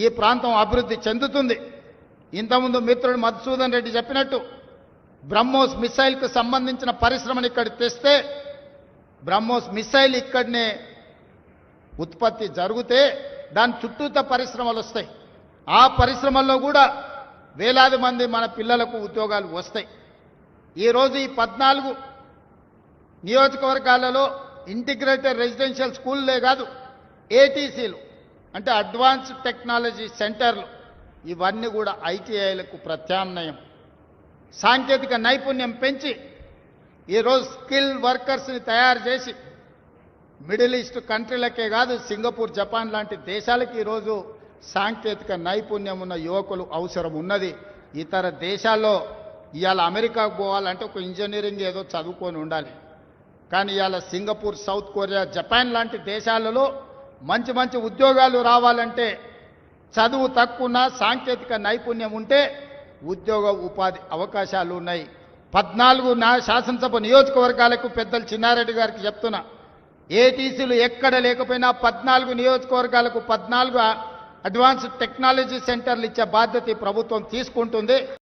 ఈ ప్రాంతం అభివృద్ధి చెందుతుంది. ఇంతకుముందు మిత్రుడు మధుసూదన్ రెడ్డి చెప్పినట్టు బ్రహ్మోస్ మిసైల్కు సంబంధించిన పరిశ్రమను ఇక్కడ తెస్తే బ్రహ్మోస్ మిసైల్ ఇక్కడనే ఉత్పత్తి జరిగితే దాని చుట్టూత పరిశ్రమలు వస్తాయి. ఆ పరిశ్రమల్లో కూడా వేలాది మంది మన పిల్లలకు ఉద్యోగాలు వస్తాయి. ఈరోజు ఈ 14 నియోజకవర్గాలలో ఇంటిగ్రేటెడ్ రెసిడెన్షియల్ స్కూల్లే కాదు, ఏటీసీలు అంటే అడ్వాన్స్డ్ టెక్నాలజీ సెంటర్లు, ఇవన్నీ కూడా ఐటీఐలకు ప్రత్యామ్నాయం. సాంకేతిక నైపుణ్యం పెంచి ఈరోజు స్కిల్ వర్కర్స్ని తయారు చేసి మిడిల్ ఈస్ట్ కంట్రీలకే కాదు, సింగపూర్, జపాన్ లాంటి దేశాలకు ఈరోజు సాంకేతిక నైపుణ్యం ఉన్న యువకులు అవసరం ఉన్నది. ఇతర దేశాల్లో ఇవాళ అమెరికాకు పోవాలంటే ఒక ఇంజనీరింగ్ ఏదో చదువుకొని ఉండాలి. కానీ ఇవాళ సింగపూర్, సౌత్ కొరియా, జపాన్ లాంటి దేశాలలో మంచి మంచి ఉద్యోగాలు రావాలంటే చదువు తక్కువ సాంకేతిక నైపుణ్యం ఉంటే ఉద్యోగ ఉపాధి అవకాశాలు ఉన్నాయి. 14 శాసనసభ నియోజకవర్గాలకు పెద్దలు చిన్నారెడ్డి గారికి చెప్తున్నా, ఏటీసీలు ఎక్కడ లేకపోయినా 14 నియోజకవర్గాలకు 14 అడ్వాన్స్డ్ టెక్నాలజీ సెంటర్లు ఇచ్చే బాధ్యత ప్రభుత్వం తీసుకుంటుంది.